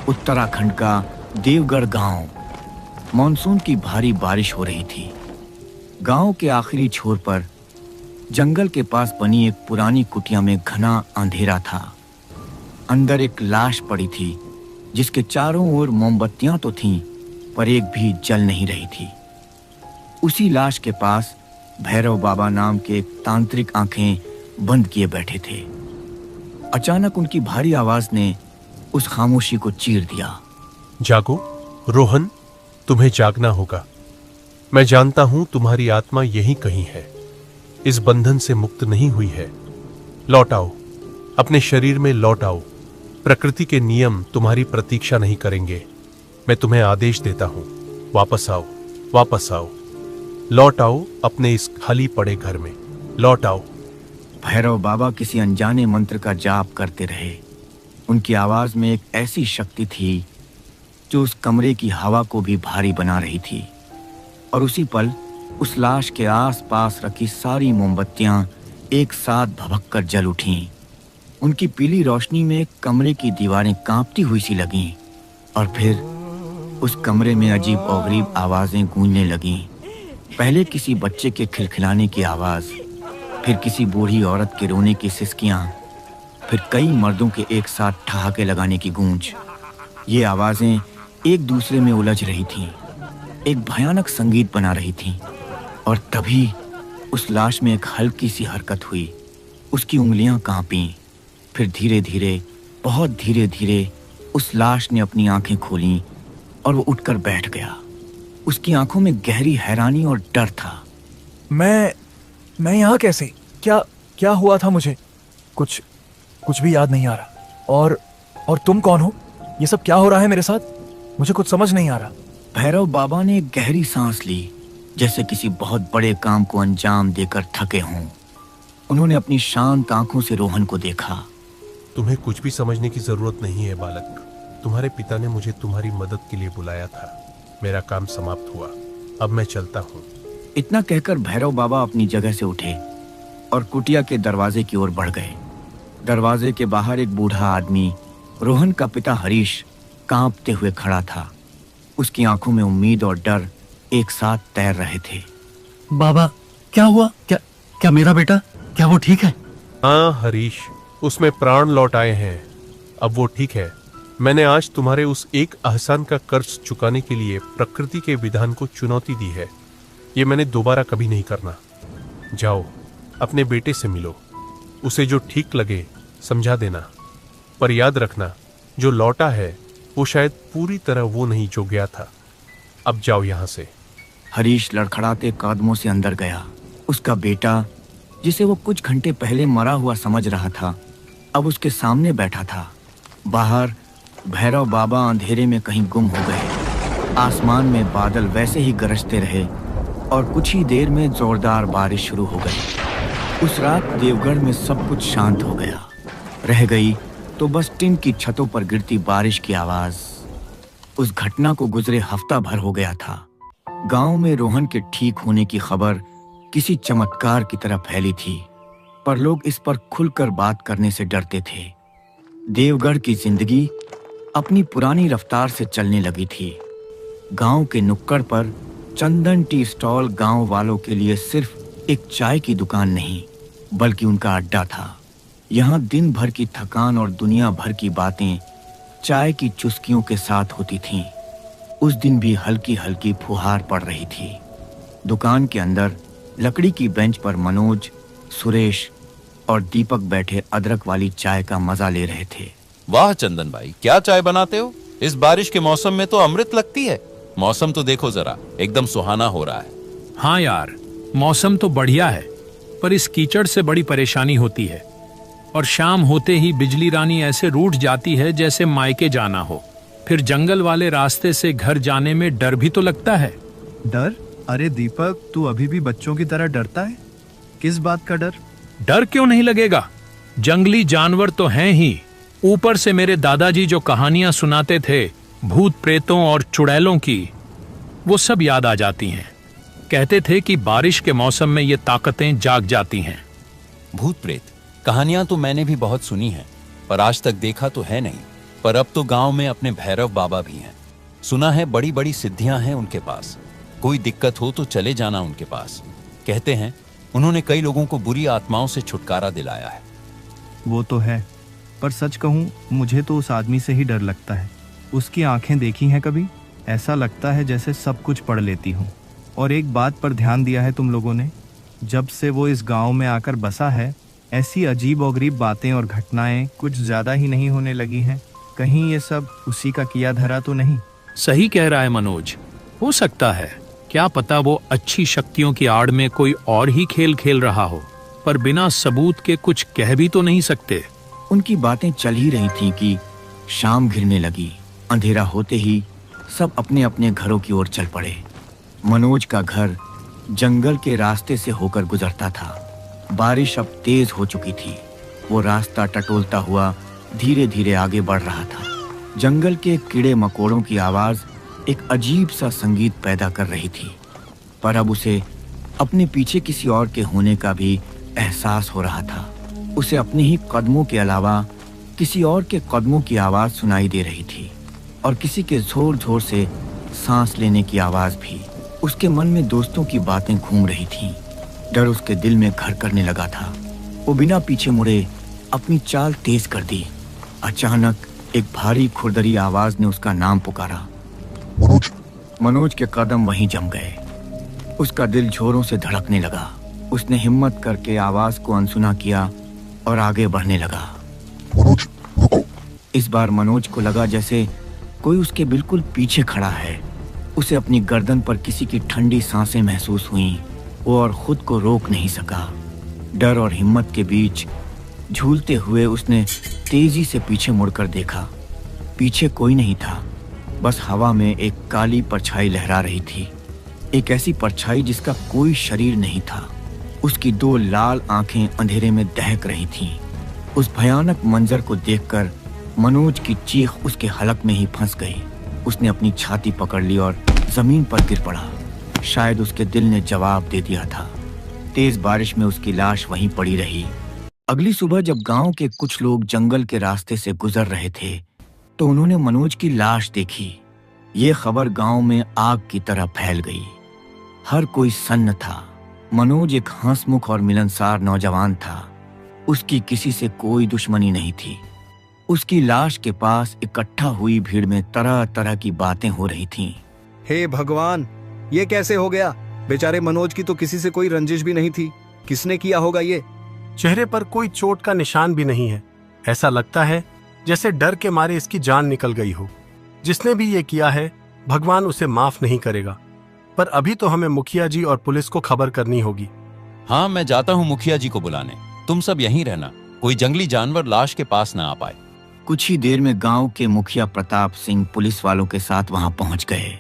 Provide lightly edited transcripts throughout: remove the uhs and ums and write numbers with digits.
उत्तराखंड का देवगढ़ गांव। मॉनसून की भारी बारिश हो रही थी। गांव के आखिरी छोर पर जंगल के पास बनी एक पुरानी कुटिया में घना अंधेरा था। अंदर एक लाश पड़ी थी जिसके चारों ओर मोमबत्तियां तो थीं पर एक भी जल नहीं रही थी। उसी लाश के पास भैरव बाबा नाम के एक तांत्रिक आंखें बंद किए बैठे थे। अचानक उनकी भारी आवाज ने उस खामोशी को चीर दिया। जागो रोहन, तुम्हें जागना होगा। मैं जानता हूं तुम्हारी आत्मा यहीं कहीं है, इस बंधन से मुक्त नहीं हुई है। लौट आओ, अपने शरीर में लौट आओ। प्रकृति के नियम तुम्हारी प्रतीक्षा नहीं करेंगे। मैं तुम्हें आदेश देता हूं, वापस आओ, वापस आओ। लौट आओ अपने इस खाली पड़े घर में, लौट आओ। भैरव बाबा किसी अनजाने मंत्र का जाप करते रहे। उनकी आवाज में एक ऐसी शक्ति थी जो उस कमरे की हवा को भी भारी बना रही थी। और उसी पल उस लाश के आसपास रखी सारी मोमबत्तियां एक साथ भभक कर जल उठीं। उनकी पीली रोशनी में कमरे की दीवारें कांपती हुई सी लगीं और फिर उस कमरे में अजीब और गरीब आवाजें गूंजने लगीं। पहले किसी बच्चे के खिलखिलाने की आवाज, फिर किसी बूढ़ी औरत के रोने की सिसकियां, फिर कई मर्दों के एक साथ ठहाके लगाने की गूंज। ये आवाजें एक दूसरे में उलझ रही थीं, एक भयानक संगीत बना रही थीं। और तभी उस लाश में एक हल्की सी हरकत हुई। उसकी उंगलियां कांपीं। फिर धीरे धीरे, बहुत धीरे धीरे उस लाश ने अपनी आंखें खोलीं और वो उठकर बैठ गया। उसकी आंखों में गहरी हैरानी और डर था। मैं यहाँ कैसे? क्या हुआ था मुझे? कुछ भी याद नहीं आ रहा। और तुम कौन हो? ये सब क्या हो रहा है मेरे साथ? मुझे कुछ समझ नहीं आ रहा। भैरव बाबा ने एक गहरी सांस ली, जैसे किसी बहुत बड़े काम को अंजाम देकर थके हों। उन्होंने अपनी शांत आंखों से रोहन को देखा। तुम्हें कुछ भी समझने की जरूरत नहीं है बालक। तुम्हारे पिता ने मुझे तुम्हारी मदद के लिए बुलाया था। मेरा काम समाप्त हुआ, अब मैं चलता हूँ। इतना कहकर भैरव बाबा अपनी जगह से उठे और कुटिया के दरवाजे की ओर बढ़ गए। दरवाजे के बाहर एक बूढ़ा आदमी, रोहन का पिता हरीश, कांपते हुए खड़ा था। उसकी आंखों में उम्मीद और डर एक साथ तैर रहे थे। बाबा, क्या हुआ? क्या मेरा बेटा, क्या वो ठीक है? हाँ हरीश, उसमें प्राण लौट आए हैं। अब वो ठीक है। मैंने आज तुम्हारे उस एक एहसान का कर्ज चुकाने के लिए प्रकृति के विधान को चुनौती दी है। ये मैंने दोबारा कभी नहीं करना। जाओ, अपने बेटे से मिलो। उसे जो ठीक लगे समझा देना। पर याद रखना, जो लौटा है वो शायद पूरी तरह वो नहीं जो गया था। अब जाओ यहाँ से। हरीश लड़खड़ाते कदमों से अंदर गया। उसका बेटा, जिसे वो कुछ घंटे पहले मरा हुआ समझ रहा था, अब उसके सामने बैठा था। बाहर भैरव बाबा अंधेरे में कहीं गुम हो गए। आसमान में बादल वैसे ही गरजते रहे और कुछ ही देर में जोरदार बारिश शुरू हो गई। उस रात देवगढ़ में सब कुछ शांत हो गया। रह गई तो बस टिन की छतों पर गिरती बारिश की आवाज। उस घटना को गुजरे हफ्ता भर हो गया था। गांव में रोहन के ठीक होने की खबर किसी चमत्कार की तरह फैली थी, पर लोग इस पर खुलकर बात करने से डरते थे। देवगढ़ की जिंदगी अपनी पुरानी रफ्तार से चलने लगी थी। गांव के नुक्कड़ पर चंदन टी स्टॉल गांव वालों के लिए सिर्फ एक चाय की दुकान नहीं, बल्कि उनका अड्डा था। यहाँ दिन भर की थकान और दुनिया भर की बातें चाय की चुस्कियों के साथ होती थीं। उस दिन भी हल्की हल्की फुहार पड़ रही थी। दुकान के अंदर लकड़ी की बेंच पर मनोज, सुरेश और दीपक बैठे अदरक वाली चाय का मजा ले रहे थे। वाह चंदन भाई, क्या चाय बनाते हो? इस बारिश के मौसम में तो अमृत लगती है। मौसम तो देखो जरा, एकदम सुहाना हो रहा है। हाँ यार, मौसम तो बढ़िया है, पर इस कीचड़ से बड़ी परेशानी होती है। और शाम होते ही बिजली रानी ऐसे रूठ जाती है जैसे मायके जाना हो। फिर जंगल वाले रास्ते से घर जाने में डर भी तो लगता है। डर? अरे दीपक, तू अभी भी बच्चों की तरह डरता है? किस बात का डर? डर क्यों नहीं लगेगा? जंगली जानवर तो हैं ही, ऊपर से मेरे दादाजी जो कहानियां सुनाते थे भूत प्रेतों और चुड़ैलों की, वो सब याद आ जाती हैं। कहते थे कि बारिश के मौसम में ये ताकतें जाग जाती हैं। भूत प्रेत कहानियां तो मैंने भी बहुत सुनी हैं, पर आज तक देखा तो है नहीं। पर अब तो गांव में अपने भैरव बाबा भी हैं। सुना है बड़ी बड़ी सिद्धियां हैं उनके पास। कोई दिक्कत हो तो चले जाना उनके पास। कहते हैं उन्होंने कई लोगों को बुरी आत्माओं से छुटकारा दिलाया है। वो तो है, पर सच कहूँ मुझे तो उस आदमी से ही डर लगता है। उसकी आंखें देखी हैं कभी? ऐसा लगता है जैसे सब कुछ पढ़ लेती हूँ। और एक बात पर ध्यान दिया है तुम लोगों ने? जब से वो इस गांव में आकर बसा है, ऐसी अजीब और गरीब बातें और घटनाएं कुछ ज़्यादा ही नहीं होने लगी हैं? कहीं ये सब उसी का किया धरा तो नहीं? सही कह रहा है मनोज। हो सकता है, क्या पता वो अच्छी शक्तियों की आड़ में कोई और ही खेल खेल रहा हो, पर बिना सबूत के कुछ कह भी तो नहीं सकते। उनकी बातें चल ही रही थीं कि शाम घिरने लगी। अंधेरा होते ही सब अपने अपने घरों की ओर चल पड़े। मनोज का घर जंगल के रास्ते से होकर गुजरता था। बारिश अब तेज हो चुकी थी। वो रास्ता टटोलता हुआ धीरे धीरे आगे बढ़ रहा था। जंगल के कीड़े मकोड़ों की आवाज एक अजीब सा संगीत पैदा कर रही थी, पर अब उसे अपने पीछे किसी और के होने का भी एहसास हो रहा था। उसे अपने ही कदमों के अलावा किसी और के कदमों की आवाज सुनाई दे रही थी, और किसी के जोर जोर से सांस लेने की आवाज भी। उसके मन में दोस्तों की बातें घूम रही थीं। डर उसके दिल में घर करने लगा था। वो बिना पीछे मुड़े अपनी चाल तेज कर दी। अचानक एक भारी खुरदरी आवाज ने उसका नाम पुकारा। मनोज के कदम वहीं जम गए। उसका दिल जोरों से धड़कने लगा। उसने हिम्मत करके आवाज को अनसुना किया और आगे बढ़ने लगा। इस बार मनोज को लगा जैसे कोई उसके बिल्कुल पीछे खड़ा है। उसे अपनी गर्दन पर किसी की ठंडी सांसें महसूस हुईं। वो और खुद को रोक नहीं सका। डर और हिम्मत के बीच झूलते हुए उसने तेजी से पीछे मुड़कर देखा। पीछे कोई नहीं था, बस हवा में एक काली परछाई लहरा रही थी। एक ऐसी परछाई जिसका कोई शरीर नहीं था। उसकी दो लाल आंखें अंधेरे में दहक रही थीं। उस भयानक मंजर को देखकर मनोज की चीख उसके हलक में ही फंस गई। उसने अपनी छाती पकड़ ली और जमीन पर गिर पड़ा। शायद उसके दिल ने जवाब दे दिया था। तेज बारिश में उसकी लाश वहीं पड़ी रही। अगली सुबह जब गांव के कुछ लोग जंगल के रास्ते से गुजर रहे थे, तो उन्होंने मनोज की लाश देखी। ये खबर गांव में आग की तरह फैल गई। हर कोई सन्न था। मनोज एक हंसमुख और मिलनसार नौजवान था। उसकी किसी से कोई दुश्मनी नहीं थी। उसकी लाश के पास इकट्ठा हुई भीड़ में तरह तरह की बातें हो रही थीं। हे भगवान, ये कैसे हो गया? बेचारे मनोज की तो किसी से कोई रंजिश भी नहीं थी। किसने किया होगा ये? चेहरे पर कोई चोट का निशान भी नहीं है। ऐसा लगता है जैसे डर के मारे इसकी जान निकल गई हो। जिसने भी ये किया है, भगवान उसे माफ नहीं करेगा। पर अभी तो हमें मुखिया जी और पुलिस को खबर करनी होगी। हाँ, मैं जाता हूँ मुखिया जी को बुलाने। तुम सब यहीं रहना, कोई जंगली जानवर लाश के पास ना आ पाए। कुछ ही देर में गांव के मुखिया प्रताप सिंह पुलिस वालों के साथ वहां पहुंच गए।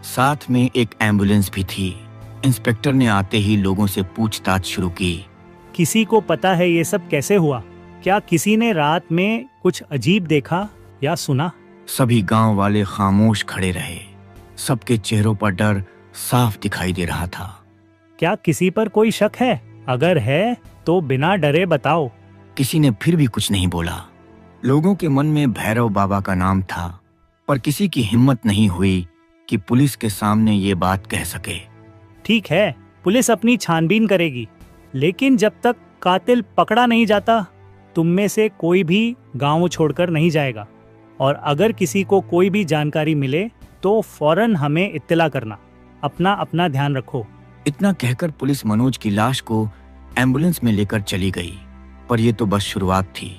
साथ में एक एम्बुलेंस भी थी। इंस्पेक्टर ने आते ही लोगों से पूछताछ शुरू की। किसी को पता है ये सब कैसे हुआ? क्या किसी ने रात में कुछ अजीब देखा या सुना? सभी गांव वाले खामोश खड़े रहे। सबके चेहरों पर डर साफ दिखाई दे रहा था। क्या किसी पर कोई शक है? अगर है तो बिना डरे बताओ। किसी ने फिर भी कुछ नहीं बोला। लोगों के मन में भैरव बाबा का नाम था, पर किसी की हिम्मत नहीं हुई कि पुलिस के सामने ये बात कह सके। ठीक है, पुलिस अपनी छानबीन करेगी, लेकिन जब तक कातिल पकड़ा नहीं जाता, तुम में से कोई भी गांव छोड़कर नहीं जाएगा। और अगर किसी को कोई भी जानकारी मिले तो फौरन हमें इत्तला करना। अपना अपना ध्यान रखो। इतना कहकर पुलिस मनोज की लाश को एम्बुलेंस में लेकर चली गई। पर यह तो बस शुरुआत थी।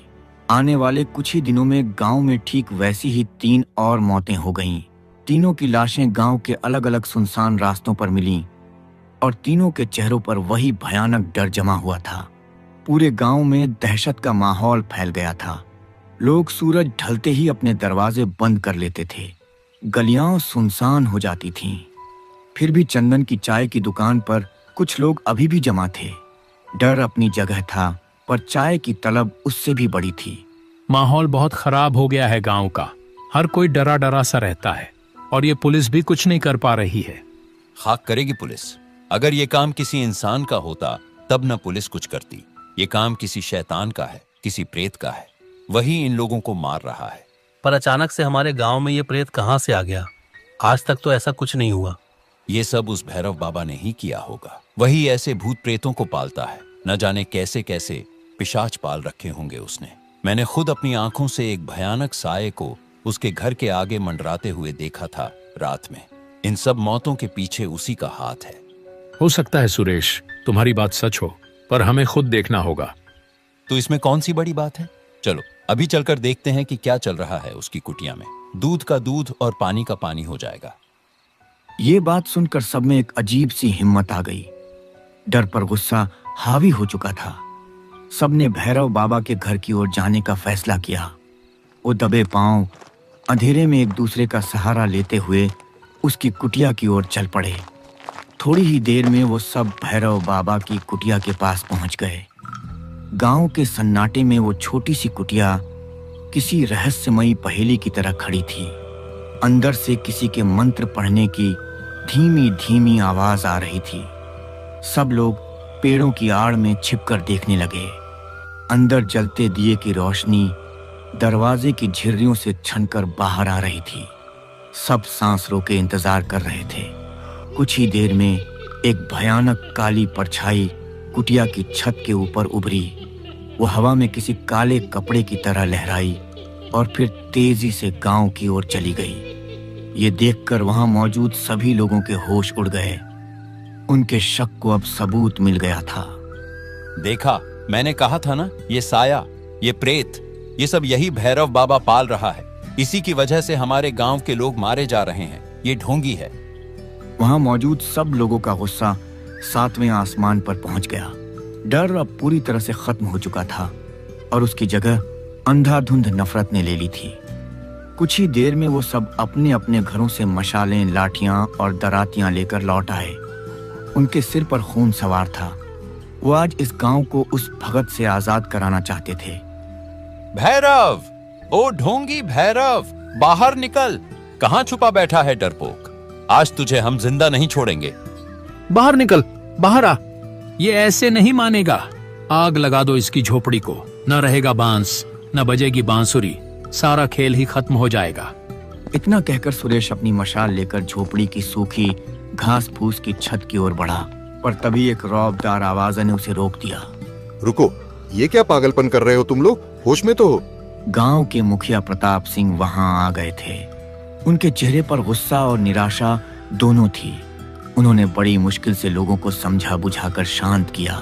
आने वाले कुछ ही दिनों में गांव में ठीक वैसी ही 3 और मौतें हो गईं। तीनों की लाशें गांव के अलग अलग सुनसान रास्तों पर मिलीं और तीनों के चेहरों पर वही भयानक डर जमा हुआ था। पूरे गांव में दहशत का माहौल फैल गया था। लोग सूरज ढलते ही अपने दरवाजे बंद कर लेते थे। गलियां सुनसान हो जाती थीं। फिर भी चंदन की चाय की दुकान पर कुछ लोग अभी भी जमा थे। डर अपनी जगह था, पर चाय की तलब उससे भी बड़ी थी। माहौल बहुत खराब हो गया है गांव का। हर कोई डरा डरा सा रहता है और ये पुलिस भी कुछ नहीं कर पा रही है। खाक करेगी पुलिस। अगर ये काम किसी इंसान का होता तब न पुलिस कुछ करती। ये काम किसी शैतान का है, किसी प्रेत का है। वही इन लोगों को मार रहा है। पर अचानक से हमारे गांव में ये प्रेत कहाँ से आ गया? आज तक तो ऐसा कुछ नहीं हुआ। ये सब उस भैरव बाबा ने ही किया होगा। वही ऐसे भूत प्रेतों को पालता है। न जाने कैसे कैसे पिशाच पाल रखे होंगे उसने। मैंने खुद अपनी आंखों से एक भयानक साये को उसके घर के आगे मंडराते हुए देखा था रात में। इन सब मौतों के पीछे उसी का हाथ है। हो सकता है सुरेश, तुम्हारी बात सच हो, पर हमें खुद देखना होगा। तो इसमें कौन सी बड़ी बात है? चलो अभी चलकर देखते हैं कि क्या चल रहा है उसकी कुटिया में। दूध का दूध और पानी का पानी हो जाएगा। ये बात सुनकर सब में एक अजीब सी हिम्मत आ गई। डर पर गुस्सा हावी हो चुका था। सबने भैरव बाबा के घर की ओर जाने का फैसला किया। वो दबे पांव अंधेरे में एक दूसरे का सहारा लेते हुए उसकी कुटिया की ओर चल पड़े। थोड़ी ही देर में वो सब भैरव बाबा की कुटिया के पास पहुंच गए। गांव के सन्नाटे में वो छोटी सी कुटिया किसी रहस्यमयी पहेली की तरह खड़ी थी। अंदर से किसी के मंत्र पढ़ने की धीमी धीमी आवाज आ रही थी। सब लोग पेड़ों की आड़ में छिपकर देखने लगे। अंदर जलते दिए की रोशनी दरवाजे की झिर्रियों से छनकर बाहर आ रही थी। सब सांस रोके इंतजार कर रहे थे। कुछ ही देर में एक भयानक काली परछाई कुटिया की छत के ऊपर उभरी। वो हवा में किसी काले कपड़े की तरह लहराई और फिर तेजी से गांव की ओर चली गई। ये देखकर वहां मौजूद सभी लोगों के होश उड़ गए। उनके शक को अब सबूत मिल गया था। देखा, मैंने कहा था ना, ये साया, ये प्रेत, ये सब यही भैरव बाबा पाल रहा है। इसी की वजह से हमारे गांव के लोग मारे जा रहे हैं। ये ढोंगी है। वहां मौजूद सब लोगों का गुस्सा 7वें आसमान पर पहुंच गया। डर अब पूरी तरह से खत्म हो चुका था और उसकी जगह अंधाधुंध नफरत ने ले ली थी। कुछ ही देर में वो सब अपने अपने घरों से मशालें, लाठियां और दरातियां लेकर लौट आए। उनके सिर पर खून सवार था। वो आज इस गांव को उस भगत से आजाद कराना चाहते थे। भैरव, ओ ढोंगी भैरव, बाहर निकल। कहां छुपा बैठा है डरपोक? आज तुझे हम जिंदा नहीं छोड़ेंगे। बाहर निकल, बाहर आ। ये ऐसे नहीं मानेगा। आग लगा दो इसकी झोपड़ी को। न रहेगा बांस, न बजेगी बांसुरी। सारा खेल ही खत्म हो जाएगा। इतना कहकर सुरेश अपनी मशाल लेकर झोपड़ी की सूखी घास फूस की छत की ओर बढ़ा, पर तभी एक रौबदार आवाज ने उसे रोक दिया। रुको, ये क्या पागलपन कर रहे हो तुम लोग? होश में तो हो। गांव के मुखिया प्रताप सिंह वहां आ गए थे। उनके चेहरे पर गुस्सा और निराशा दोनों थी। उन्होंने बड़ी मुश्किल से लोगों को समझा बुझाकर शांत किया।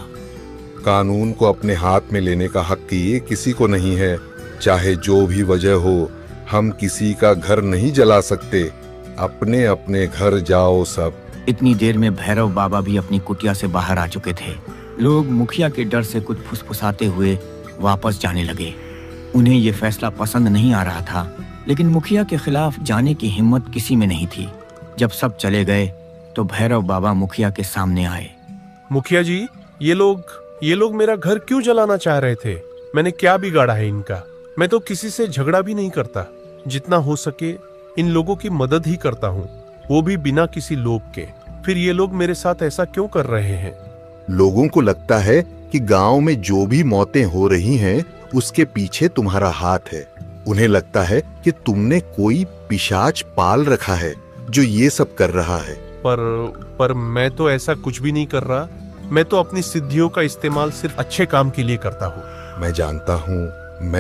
कानून को अपने हाथ में लेने का हक ये किसी को नहीं है। चाहे जो भी वजह हो, हम किसी का घर नहीं जला सकते। अपने अपने घर जाओ सब। इतनी देर में भैरव बाबा भी अपनी कुटिया से बाहर आ चुके थे। लोग मुखिया के डर से कुछ फुसफुसाते हुए वापस जाने लगे। उन्हें यह फैसला पसंद नहीं आ रहा था, लेकिन मुखिया के खिलाफ जाने की हिम्मत किसी में नहीं थी। जब सब चले गए तो भैरव बाबा मुखिया के सामने आए। मुखिया जी, ये लोग मेरा घर क्यों जलाना चाह रहे थे? मैंने क्या बिगाड़ा है इनका? मैं तो किसी से झगड़ा भी नहीं करता। जितना हो सके इन लोगों की मदद ही करता हूँ, वो भी बिना किसी लोभ के। फिर ये लोग मेरे साथ ऐसा क्यों कर रहे हैं? लोगों को लगता है कि गांव में जो भी मौतें हो रही हैं, उसके पीछे तुम्हारा हाथ है। उन्हें लगता है कि तुमने कोई पिशाच पाल रखा है जो ये सब कर रहा है। पर मैं तो ऐसा कुछ भी नहीं कर रहा। मैं तो अपनी सिद्धियों का इस्तेमाल सिर्फ अच्छे काम के लिए करता हूँ। मैं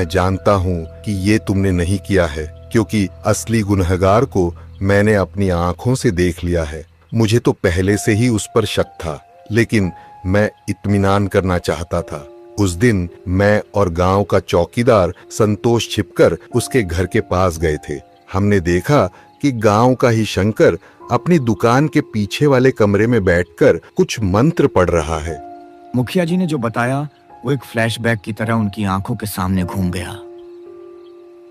जानता हूँ कि ये तुमने नहीं किया है, क्योंकि असली गुनहगार को मैंने अपनी आंखों से देख लिया है। मुझे तो पहले से ही उस पर शक था, लेकिन मैं इत्मीनान करना चाहता था। उस दिन मैं और गांव का चौकीदार संतोष छिपकर उसके घर के पास गए थे। हमने देखा कि गांव का ही शंकर अपनी दुकान के पीछे वाले कमरे में बैठकर कुछ मंत्र पढ़ रहा है। मुखिया जी ने जो बताया वो एक फ्लैशबैक की तरह उनकी आंखों के सामने घूम गया।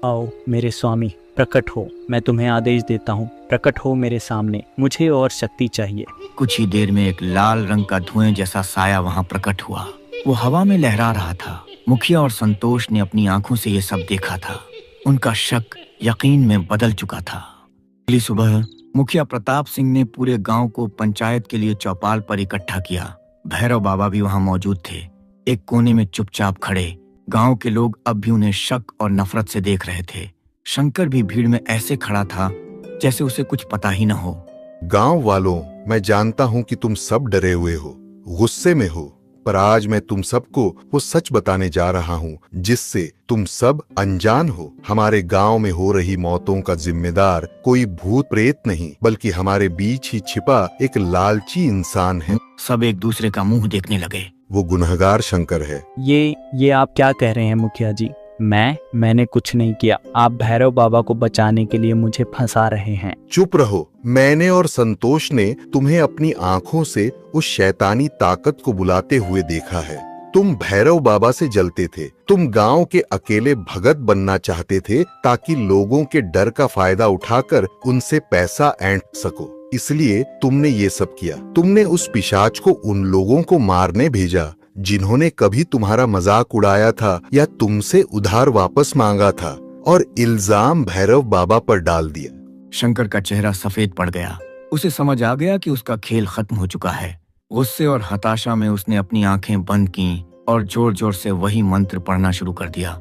आओ मेरे स्वामी, प्रकट हो। मैं तुम्हें आदेश देता हूँ, प्रकट हो मेरे सामने। मुझे और शक्ति चाहिए। कुछ ही देर में एक लाल रंग का धुएं जैसा साया वहां प्रकट हुआ। वो हवा में लहरा रहा था। मुखिया और संतोष ने अपनी आंखों से ये सब देखा था। उनका शक यकीन में बदल चुका था। अगली सुबह मुखिया प्रताप सिंह ने पूरे गांव को पंचायत के लिए चौपाल पर इकट्ठा किया। भैरव बाबा भी वहां मौजूद थे, एक कोने में चुपचाप खड़े। गांव के लोग अब भी उन्हें शक और नफरत से देख रहे थे। शंकर भी भीड़ में ऐसे खड़ा था जैसे उसे कुछ पता ही न हो। गांव वालों, मैं जानता हूं कि तुम सब डरे हुए हो, गुस्से में हो, पर आज मैं तुम सबको वो सच बताने जा रहा हूं जिससे तुम सब अनजान हो। हमारे गांव में हो रही मौतों का जिम्मेदार कोई भूत प्रेत नहीं, बल्कि हमारे बीच ही छिपा एक लालची इंसान है। सब एक दूसरे का मुंह देखने लगे। वो गुनहगार शंकर है। ये आप क्या कह रहे हैं मुखिया जी? मैंने कुछ नहीं किया। आप भैरव बाबा को बचाने के लिए मुझे फंसा रहे हैं। चुप रहो। मैंने और संतोष ने तुम्हें अपनी आंखों से उस शैतानी ताकत को बुलाते हुए देखा है। तुम भैरव बाबा से जलते थे। तुम गांव के अकेले भगत बनना चाहते थे ताकि लोगों के डर का फायदा उठाकर उनसे पैसा ऐंठ सको। इसलिए तुमने ये सब किया। तुमने उस पिशाच को उन लोगों को मारने भेजा जिन्होंने कभी तुम्हारा मजाक उड़ाया था या तुमसे उधार वापस मांगा था, और इल्जाम भैरव बाबा पर डाल दिया। शंकर का चेहरा सफेद पड़ गया। उसे समझ आ गया कि उसका खेल खत्म हो चुका है। गुस्से और हताशा में उसने अपनी आंखें बंद की और जोर जोर से वही मंत्र पढ़ना शुरू कर दिया।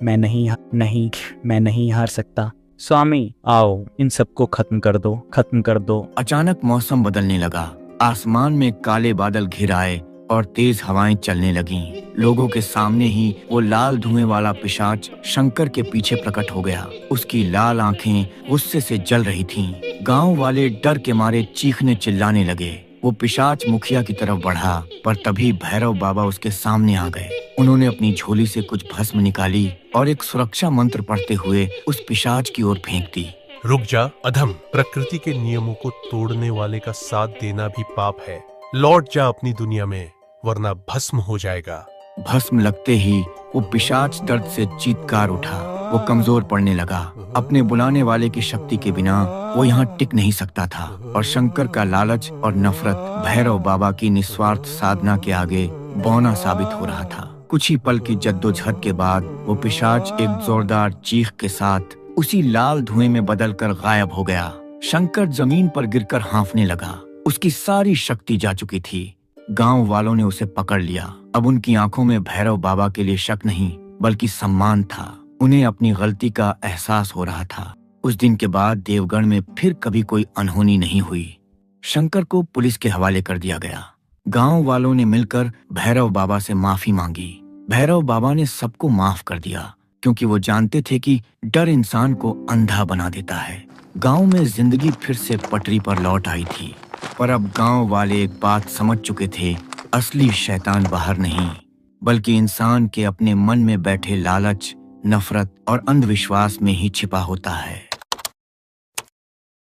मैं नहीं हार सकता। स्वामी आओ, इन सबको खत्म कर दो। अचानक मौसम बदलने लगा। आसमान में काले बादल घिर आए और तेज हवाएं चलने लगीं। लोगों के सामने ही वो लाल धुएं वाला पिशाच शंकर के पीछे प्रकट हो गया। उसकी लाल आंखें गुस्से से जल रही थीं। गांव वाले डर के मारे चीखने चिल्लाने लगे। वो पिशाच मुखिया की तरफ बढ़ा, पर तभी भैरव बाबा उसके सामने आ गए। उन्होंने अपनी झोली से कुछ भस्म निकाली और एक सुरक्षा मंत्र पढ़ते हुए उस पिशाच की ओर फेंक दी। रुक जा अधम, प्रकृति के नियमों को तोड़ने वाले का साथ देना भी पाप है। लौट जा अपनी दुनिया में, वरना भस्म हो जाएगा। भस्म लगते ही वो पिशाच दर्द से चीत्कार उठा। वो कमजोर पड़ने लगा। अपने बुलाने वाले की शक्ति के बिना वो यहाँ टिक नहीं सकता था, और शंकर का लालच और नफरत भैरव बाबा की निस्वार्थ साधना के आगे बौना साबित हो रहा था। कुछ ही पल की जद्दोजहद के बाद वो पिशाच एक जोरदार चीख के साथ उसी लाल धुएं में बदलकर गायब हो गया। शंकर जमीन पर गिरकर हाँफने लगा। उसकी सारी शक्ति जा चुकी थी। गांव वालों ने उसे पकड़ लिया। अब उनकी आंखों में भैरव बाबा के लिए शक नहीं, बल्कि सम्मान था। उन्हें अपनी गलती का एहसास हो रहा था। उस दिन के बाद देवगढ़ में फिर कभी कोई अनहोनी नहीं हुई। शंकर को पुलिस के हवाले कर दिया गया। गांव वालों ने मिलकर भैरव बाबा से माफी मांगी। भैरव बाबा ने सबको माफ कर दिया, क्योंकि वो जानते थे कि डर इंसान को अंधा बना देता है। गांव में जिंदगी फिर से पटरी पर लौट आई थी, पर अब गांव वाले एक बात समझ चुके थे, असली शैतान बाहर नहीं, बल्कि इंसान के अपने मन में बैठे लालच, नफरत और अंधविश्वास में ही छिपा होता है।